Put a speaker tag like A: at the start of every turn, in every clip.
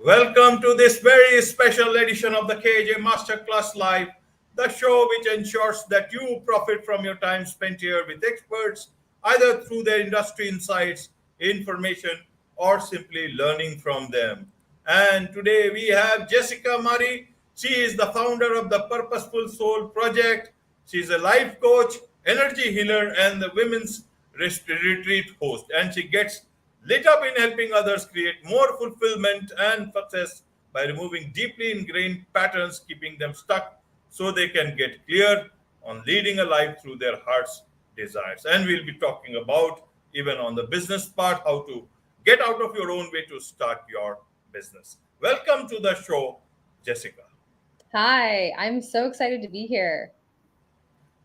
A: Welcome to this very special edition of the KJ Masterclass Live, the show which ensures that you profit from your time spent here with experts, either through their industry insights, information, or simply learning from them. And today we have Jessica Murray. She is the founder of the Purposeful Soul Project. She is a life coach, energy healer, and the women's retreat host. And she gets lit up in helping others create more fulfillment and success by removing deeply ingrained patterns, keeping them stuck so they can get clear on leading a life through their heart's desires. And we'll be talking about, even on the business part, how to get out of your own way to start your business. Welcome to the show, Jessica.
B: Hi, I'm so excited to be here.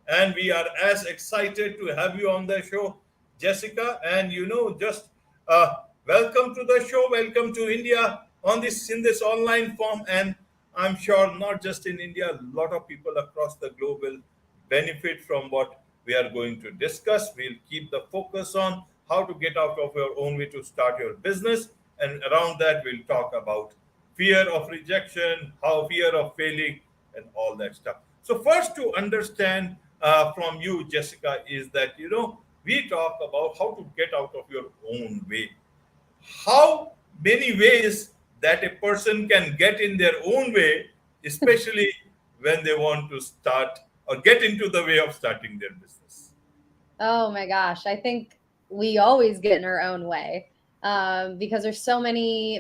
A: And we are as excited to have you on the show, Jessica. And just welcome to the show. Welcome to India on this in this online form. And I'm sure not just in India, a lot of people across the globe will benefit from what we are going to discuss. We'll keep the focus on how to get out of your own way to start your business. And around that, we'll talk about fear of rejection, how fear of failing, and all that stuff. So, first to understand from you, Jessica, is that we talk about how to get out of your own way. How many ways that a person can get in their own way, especially when they want to start or get into the way of starting their business.
B: Oh my gosh, I think we always get in our own way because there's so many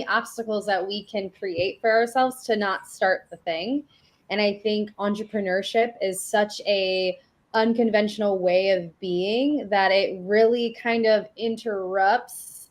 B: obstacles that we can create for ourselves to not start the thing. And I think entrepreneurship is such a unconventional way of being that it really kind of interrupts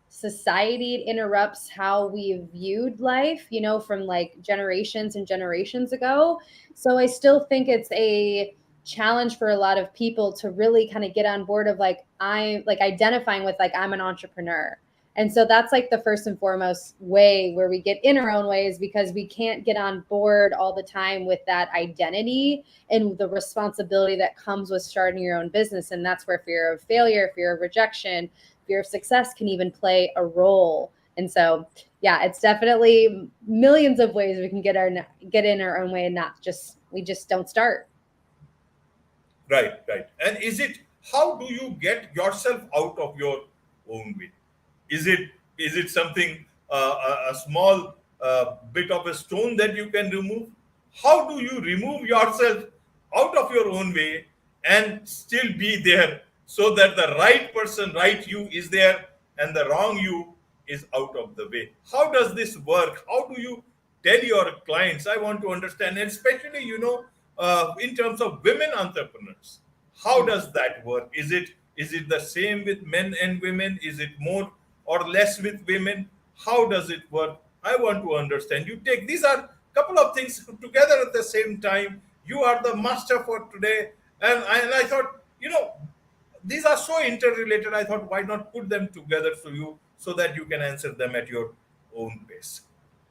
B: society. It interrupts how we viewed life, from like generations and generations ago. So I still think it's a challenge for a lot of people to really kind of get on board of like I like identifying with like I'm an entrepreneur. And so that's like the first and foremost way where we get in our own ways, because we can't get on board all the time with that identity and the responsibility that comes with starting your own business. And that's where fear of failure, fear of rejection, fear of success can even play a role. And so, yeah, it's definitely millions of ways we can get in our own way and we just don't start.
A: Right, right. And how do you get yourself out of your own way? Is it is it something a small bit of a stone that you can remove? How do you remove yourself out of your own way and still be there so that the right person, right you, is there and the wrong you is out of the way? How does this work? How do you tell your clients? I want to understand, and especially in terms of women entrepreneurs, how does that work? Is it the same with men and women? Is it more or less with women? How does it work? I want to understand. You take these are couple of things together at the same time. You are the master for today, and I thought these are so interrelated. I thought, why not put them together so that you can answer them at your own pace.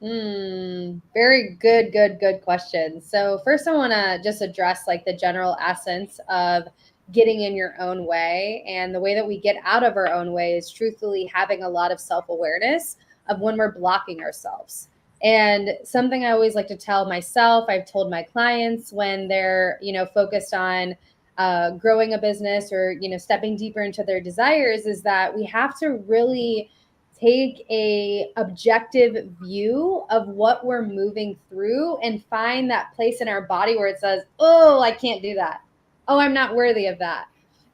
B: Very good question. So first I want to just address like the general essence of getting in your own way. And the way that we get out of our own way is truthfully having a lot of self-awareness of when we're blocking ourselves. And something I always like to tell myself, I've told my clients when they're, focused on growing a business or, stepping deeper into their desires, is that we have to really take a objective view of what we're moving through and find that place in our body where it says, oh, I can't do that. Oh, I'm not worthy of that.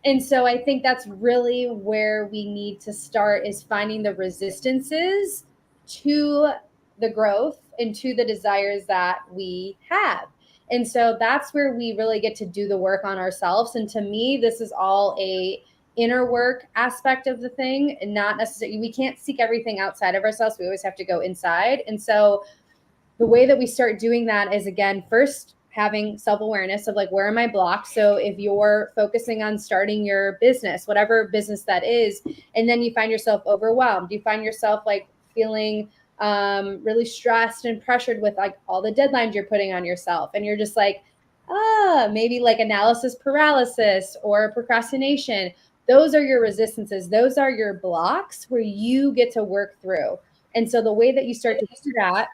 B: And so I think that's really where we need to start, is finding the resistances to the growth and to the desires that we have. And so that's where we really get to do the work on ourselves. And to me, this is all a inner work aspect of the thing, and not necessarily, we can't seek everything outside of ourselves. We always have to go inside. And so the way that we start doing that is, again, first having self-awareness of like, where am I blocked? So if you're focusing on starting your business, whatever business that is, and then you find yourself overwhelmed, you find yourself like feeling really stressed and pressured with like all the deadlines you're putting on yourself, and you're just like, maybe like analysis paralysis or procrastination. Those are your resistances. Those are your blocks where you get to work through. And so the way that you start to do that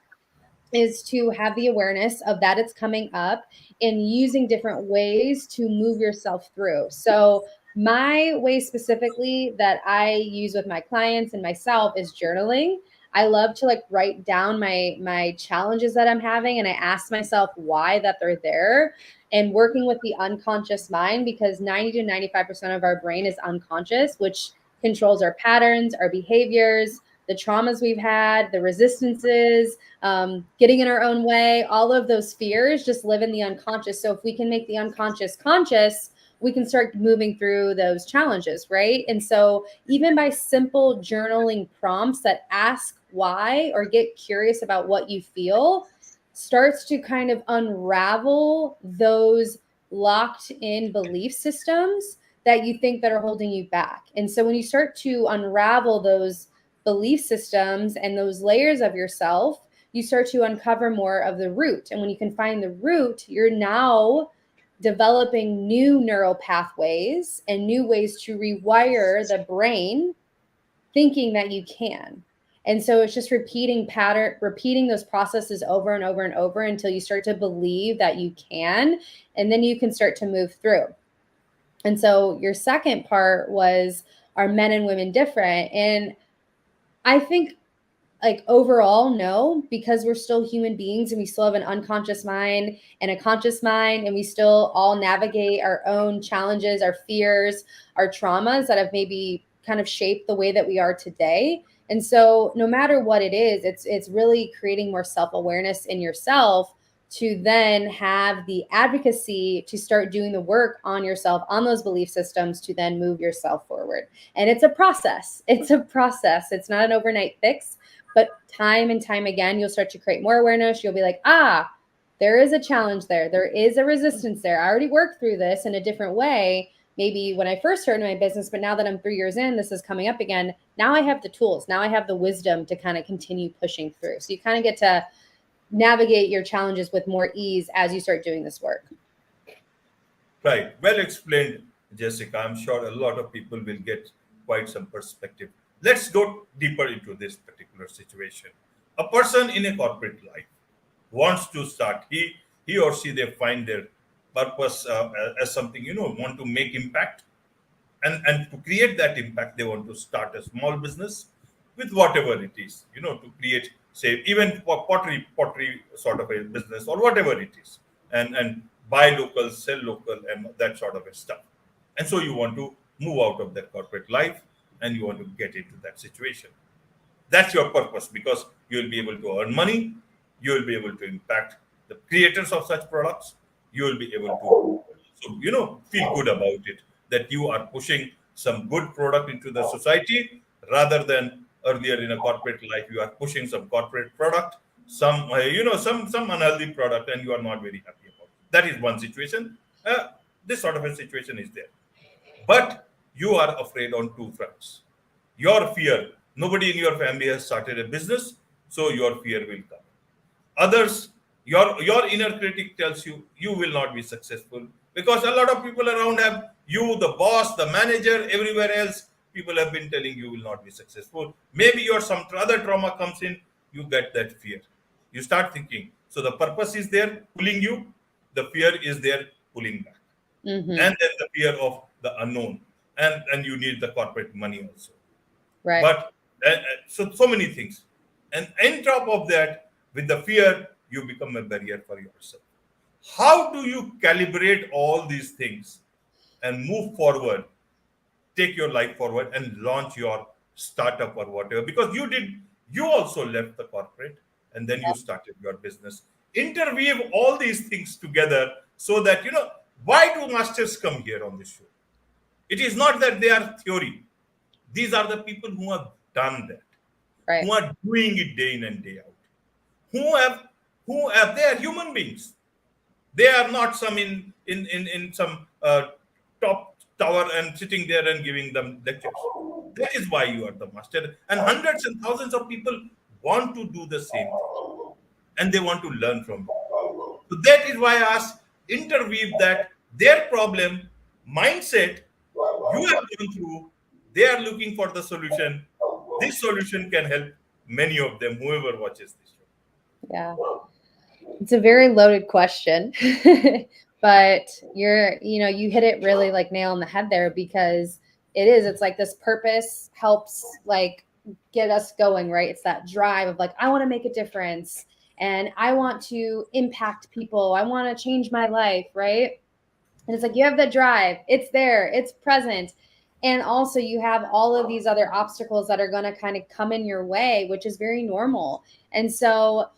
B: is to have the awareness of that it's coming up and using different ways to move yourself through. So my way specifically that I use with my clients and myself is journaling. I love to like write down my challenges that I'm having, and I ask myself why that they're there, and working with the unconscious mind, because 90 to 95% of our brain is unconscious, which controls our patterns, our behaviors, the traumas we've had, the resistances, getting in our own way, all of those fears just live in the unconscious. So if we can make the unconscious conscious, we can start moving through those challenges, right? And so even by simple journaling prompts that ask why or get curious about what you feel starts to kind of unravel those locked in belief systems that you think that are holding you back. And so when you start to unravel those belief systems and those layers of yourself, you start to uncover more of the root. And when you can find the root, you're now developing new neural pathways and new ways to rewire the brain, thinking that you can. And so it's just repeating those processes over and over and over until you start to believe that you can, and then you can start to move through. And so your second part was, are men and women different? And I think like overall, no, because we're still human beings and we still have an unconscious mind and a conscious mind, and we still all navigate our own challenges, our fears, our traumas that have maybe kind of shaped the way that we are today. And so no matter what it is, it's really creating more self-awareness in yourself to then have the advocacy to start doing the work on yourself, on those belief systems, to then move yourself forward. And it's a process. It's a process. It's not an overnight fix. But time and time again, you'll start to create more awareness. You'll be like, there is a challenge there. There is a resistance there. I already worked through this in a different way, maybe when I first started my business, but now that I'm 3 years in, this is coming up again. Now I have the tools. Now I have the wisdom to kind of continue pushing through. So you kind of get to navigate your challenges with more ease as you start doing this work.
A: Right. Well explained, Jessica. I'm sure a lot of people will get quite some perspective. Let's go deeper into this particular situation. A person in a corporate life wants to start. He or she, they find their purpose as something, want to make impact, and to create that impact, they want to start a small business with whatever it is, to create, say, even pottery sort of a business or whatever it is, and buy local, sell local, and that sort of a stuff. And so you want to move out of that corporate life and you want to get into that situation. That's your purpose, because you will be able to earn money, you will be able to impact the creators of such products, you will be able to, so, feel good about it, that you are pushing some good product into the society, rather than earlier in a corporate life you are pushing some corporate product, some unhealthy product, and you are not very happy about it. That is one situation. This sort of a situation is there, but you are afraid on two fronts. Your fear, nobody in your family has started a business, so your fear will come. Others, your inner critic tells you you will not be successful, because a lot of people around have you, the boss, the manager, everywhere else, people have been telling you will not be successful. Maybe your some other trauma comes in, you get that fear. You start thinking. So the purpose is there pulling you, the fear is there pulling back.
B: Mm-hmm.
A: And then the fear of the unknown, and you need the corporate money also.
B: Right.
A: But so many things, and on top of that, with the fear, you become a barrier for yourself. How do you calibrate all these things and move forward, take your life forward, and launch your startup or whatever? Because you also left the corporate and then you started your business. Interweave all these things together, so that why do masters come here on this show? It is not that they are theory. These are the people who have done that,
B: Right.
A: who are doing it day in and day out, who have they are human beings. They are not some in some top tower and sitting there and giving them lectures. That is why you are the master. And hundreds and thousands of people want to do the same thing, and they want to learn from you. So that is why I ask, interweave that their problem, mindset, you have gone through, they are looking for the solution. This solution can help many of them, whoever watches this show?
B: Yeah. It's a very loaded question, but you hit it really like nail on the head there, because it's like this purpose helps like get us going, right? It's that drive of like, I want to make a difference and I want to impact people. I want to change my life, right? And it's like you have the drive, it's there, it's present. And also, you have all of these other obstacles that are going to kind of come in your way, which is very normal. And so,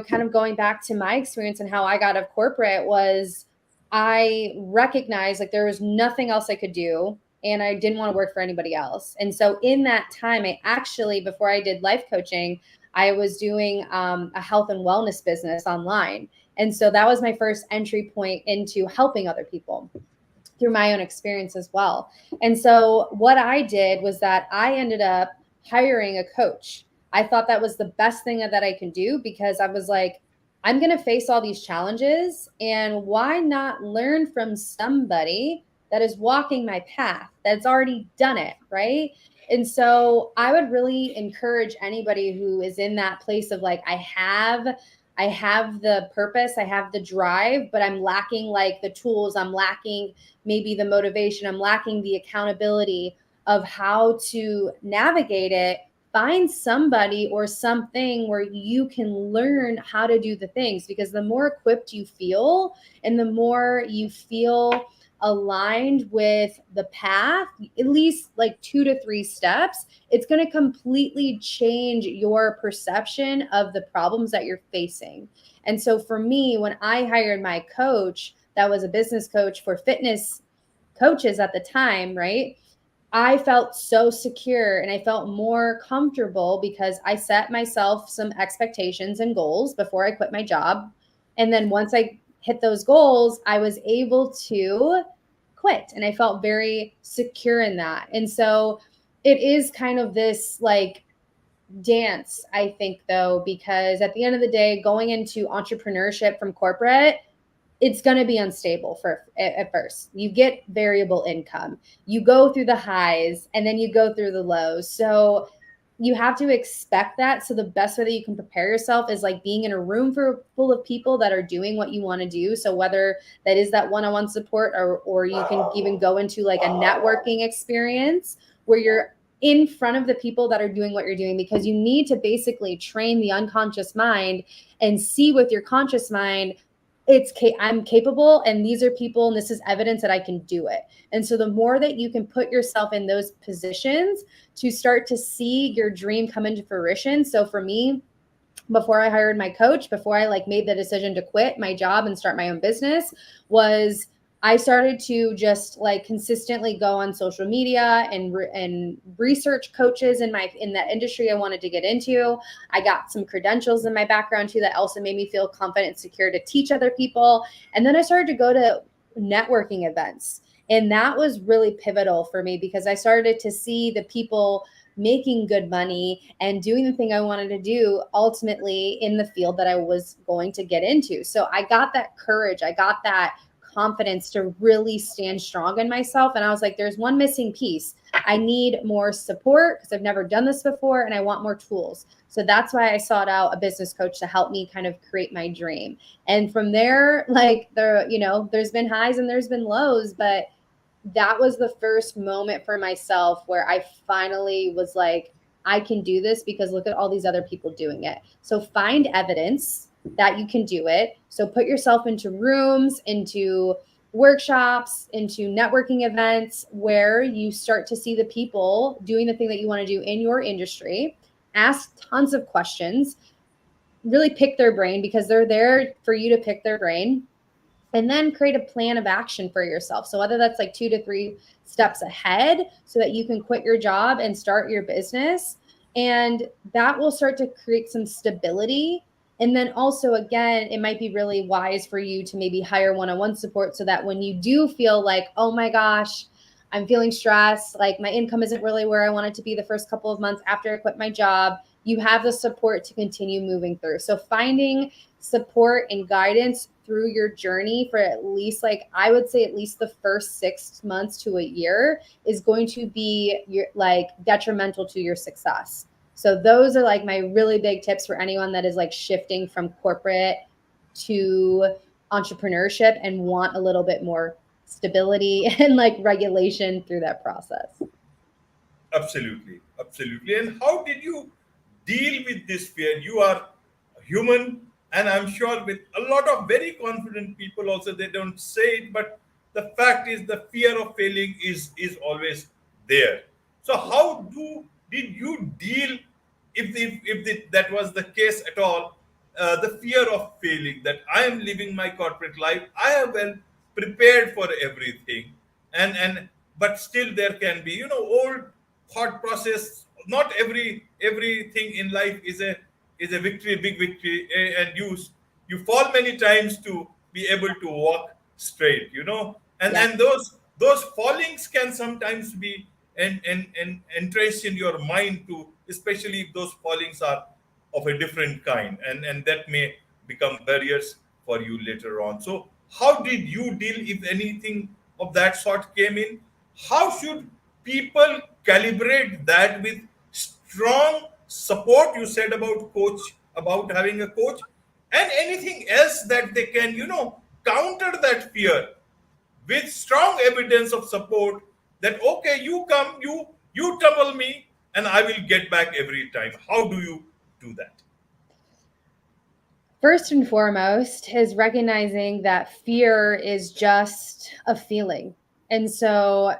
B: kind of going back to my experience and how I got out of corporate was I recognized like there was nothing else I could do. And I didn't want to work for anybody else. And so, in that time, I actually, before I did life coaching, I was doing a health and wellness business online. And so that was my first entry point into helping other people through my own experience as well. And so what I did was that I ended up hiring a coach. I thought that was the best thing that I can do, because I was like, I'm going to face all these challenges, and why not learn from somebody that is walking my path, that's already done it, right? And so I would really encourage anybody who is in that place of like, I have the purpose, I have the drive, but I'm lacking like the tools, I'm lacking maybe the motivation, I'm lacking the accountability of how to navigate it. Find somebody or something where you can learn how to do the things, because the more equipped you feel and the more you feel aligned with the path, at least like 2 to 3 steps, it's going to completely change your perception of the problems that you're facing. And so for me, when I hired my coach, that was a business coach for fitness coaches at the time, right? I felt so secure and I felt more comfortable because I set myself some expectations and goals before I quit my job. And then once I hit those goals, I was able to quit, and I felt very secure in that. And so it is kind of this like dance, I think, though, because at the end of the day, going into entrepreneurship from corporate, it's going to be unstable at first. You get variable income, you go through the highs, and then you go through the lows. So you have to expect that. So the best way that you can prepare yourself is like being in a room full of people that are doing what you want to do. So whether that is that one-on-one support, or you can even go into like a networking experience where you're in front of the people that are doing what you're doing, because you need to basically train the unconscious mind and see with your conscious mind, I'm capable, and these are people, and this is evidence that I can do it. And so the more that you can put yourself in those positions to start to see your dream come into fruition. So for me, before I hired my coach, before I like made the decision to quit my job and start my own business, was I started to just like consistently go on social media and research coaches in that industry I wanted to get into. I got some credentials in my background too that also made me feel confident and secure to teach other people. And then I started to go to networking events. And that was really pivotal for me, because I started to see the people making good money and doing the thing I wanted to do ultimately in the field that I was going to get into. So I got that courage, I got that confidence to really stand strong in myself. And I was like, there's one missing piece. I need more support because I've never done this before, and I want more tools. So that's why I sought out a business coach to help me kind of create my dream. And from there, like there's been highs and there's been lows, but that was the first moment for myself where I finally was like, I can do this because look at all these other people doing it. So find evidence that you can do it. So put yourself into rooms, into workshops, into networking events where you start to see the people doing the thing that you want to do in your industry. Ask tons of questions, really pick their brain, because they're there for you to pick their brain. And then create a plan of action for yourself. So whether that's like 2 to 3 steps ahead so that you can quit your job and start your business, and that will start to create some stability. And then also, again, it might be really wise for you to maybe hire one-on-one support so that when you do feel like, oh my gosh, I'm feeling stressed, like my income isn't really where I want it to be the first couple of months after I quit my job, you have the support to continue moving through. So finding support and guidance through your journey for at least, like, I would say at least the first 6 months to a year is going to be detrimental to your success. So those are like my really big tips for anyone that is like shifting from corporate to entrepreneurship and want a little bit more stability and like regulation through that process.
A: Absolutely, absolutely. And how did you deal with this fear? You are human, and I'm sure with a lot of very confident people also, they don't say it, but the fact is the fear of failing is always there. So how did you deal, that was the case at all, the fear of failing, that I am living my corporate life, I have well prepared for everything, and but still there can be, old thought process. Not everything in life is a victory, big victory, and you fall many times to be able to walk straight, and
B: Yeah.
A: and those fallings can sometimes be and entrenched in your mind too, especially if those fallings are of a different kind, and that may become barriers for you later on. So how did you deal if anything of that sort came in? How should people calibrate that with strong support? You said about coach, about having a coach, and anything else that they can, counter that fear with strong evidence of support, that okay, you come, you trouble me, and I will get back every time. How do you do that?
B: First and foremost is recognizing that fear is just a feeling. And so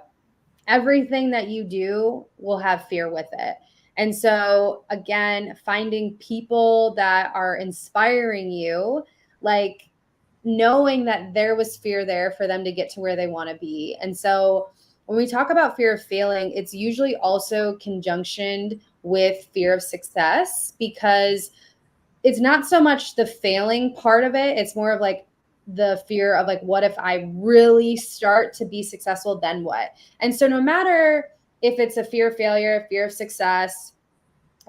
B: everything that you do will have fear with it. And so, again, finding people that are inspiring you, like knowing that there was fear there for them to get to where they want to be. And so, when we talk about fear of failing, it's usually also conjunctioned with fear of success, because it's not so much the failing part of it. It's more of like the fear of like, what if I really start to be successful, then what? And so no matter if it's a fear of failure, fear of success,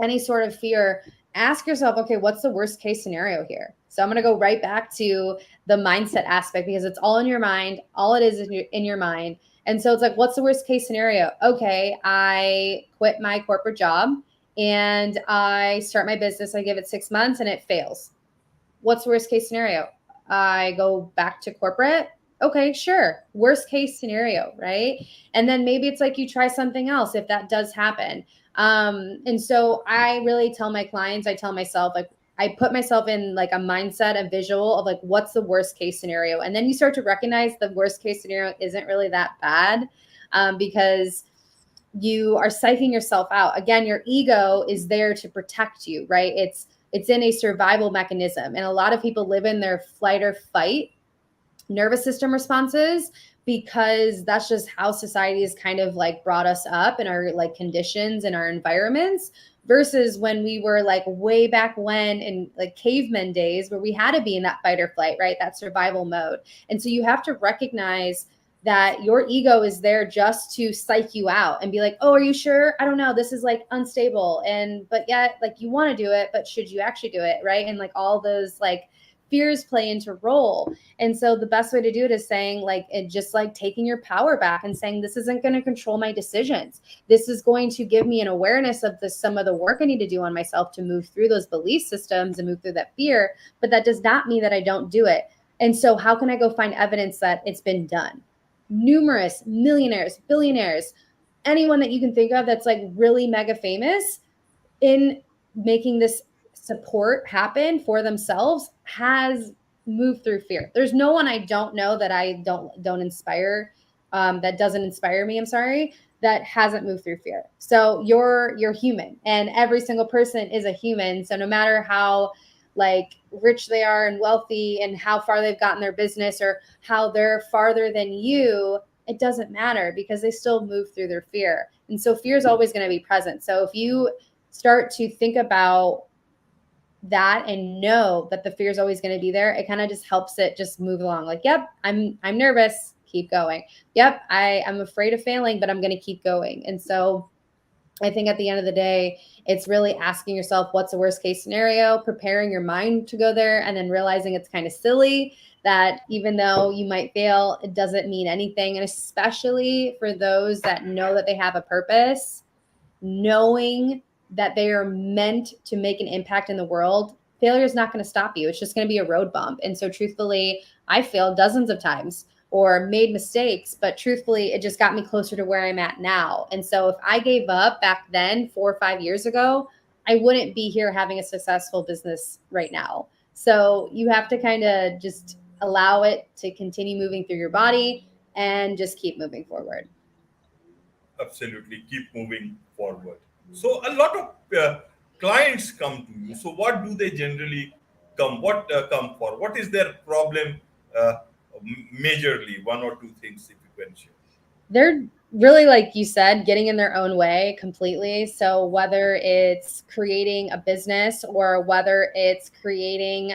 B: any sort of fear, ask yourself, okay, what's the worst case scenario here? So I'm going to go right back to the mindset aspect, because it's all in your mind. All it is in your mind. And so it's like, what's the worst case scenario? Okay, I quit my corporate job and I start my business. I give it 6 months and it fails. What's the worst case scenario? I go back to corporate. Okay, sure. Worst case scenario, right? And then maybe it's like you try something else if that does happen. And so I really tell my clients, I tell myself, like, I put myself in like a mindset, a visual of like, what's the worst case scenario? And then you start to recognize the worst case scenario isn't really that bad, because you are psyching yourself out. Again, your ego is there to protect you, right? It's in a survival mechanism. And a lot of people live in their flight or fight nervous system responses, because that's just how society has kind of like brought us up in our like conditions and our environments, versus when we were like way back when in like cavemen days where we had to be in that fight or flight, right? That survival mode. And so you have to recognize that your ego is there just to psych you out and be like, oh, are you sure? I don't know. This is like unstable. But yet like you want to do it, but should you actually do it? Right. And like all those like fears play into role. And so the best way to do it is saying like, it just like taking your power back and saying, this isn't going to control my decisions. This is going to give me an awareness of some of the work I need to do on myself to move through those belief systems and move through that fear. But that does not mean that I don't do it. And so how can I go find evidence that it's been done? Numerous millionaires, billionaires, anyone that you can think of that's like really mega famous in making this support happen for themselves has moved through fear. There's no one I don't know that I don't inspire, that doesn't inspire me, I'm sorry, that hasn't moved through fear. So you're human, and every single person is a human. So no matter how like rich they are and wealthy and how far they've gotten their business or how they're farther than you, it doesn't matter, because they still move through their fear. And so fear is always going to be present. So if you start to think about that and know that the fear is always going to be there, it kind of just helps it just move along. Like, yep, I'm nervous, keep going. Yep, I'm afraid of failing, but I'm going to keep going. And so I think at the end of the day, it's really asking yourself, what's the worst case scenario, preparing your mind to go there, and then realizing it's kind of silly that even though you might fail, it doesn't mean anything. And especially for those that know that they have a purpose, knowing that they are meant to make an impact in the world, failure is not going to stop you. It's just going to be a road bump. And so, truthfully, I failed dozens of times or made mistakes, but truthfully, it just got me closer to where I'm at now. And so, if I gave up back then, 4 or 5 years ago, I wouldn't be here having a successful business right now. So, you have to kind of just allow it to continue moving through your body and just keep moving forward.
A: Absolutely, keep moving forward. So a lot of clients come to you. So what do they generally come for? What is their problem? Majorly, one or two things, if you can share.
B: They're really, like you said, getting in their own way completely. So whether it's creating a business or whether it's creating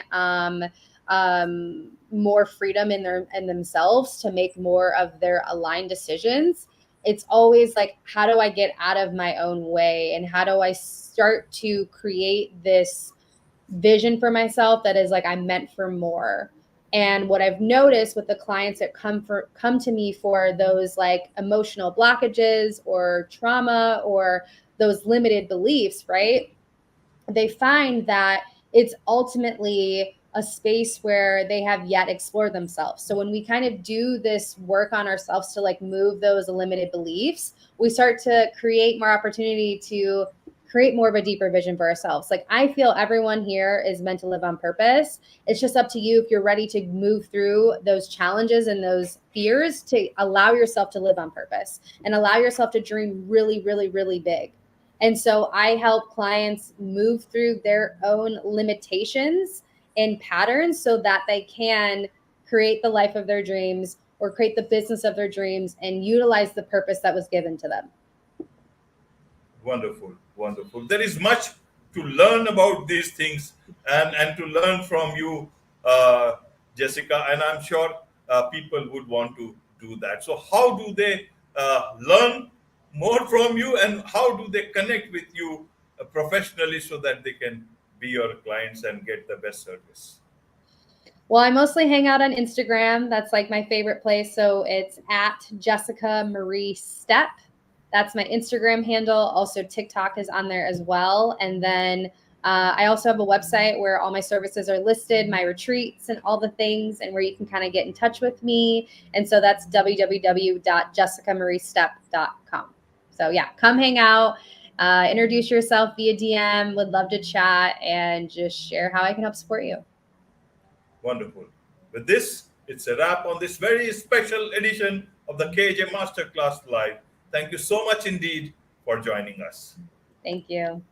B: more freedom in themselves to make more of their aligned decisions, it's always like, how do I get out of my own way, and how do I start to create this vision for myself that is like, I'm meant for more. And what I've noticed with the clients that come to me for those like emotional blockages or trauma or those limited beliefs, right? They find that it's ultimately a space where they have yet explored themselves. So when we kind of do this work on ourselves to like move those limited beliefs, we start to create more opportunity to create more of a deeper vision for ourselves. Like, I feel everyone here is meant to live on purpose. It's just up to you if you're ready to move through those challenges and those fears to allow yourself to live on purpose and allow yourself to dream really, really, really big. And so I help clients move through their own limitations and patterns so that they can create the life of their dreams or create the business of their dreams and utilize the purpose that was given to them.
A: Wonderful, wonderful. There is much to learn about these things, and to learn from you, Jessica. And I'm sure people would want to do that. So, how do they learn more from you, and how do they connect with you professionally so that they can be your clients and get the best service?
B: Well, I mostly hang out on Instagram. That's like my favorite place. So it's at Jessica Marie Step. That's my Instagram handle. Also, TikTok is on there as well. And then I also have a website where all my services are listed, my retreats and all the things, and where you can kind of get in touch with me. And so that's www.jessicamariestep.com. So yeah, come hang out, introduce yourself via DM. Would love to chat and just share how I can help support you.
A: Wonderful. With this, it's a wrap on this very special edition of the KJ Masterclass Live. Thank you so much indeed for joining us.
B: Thank you.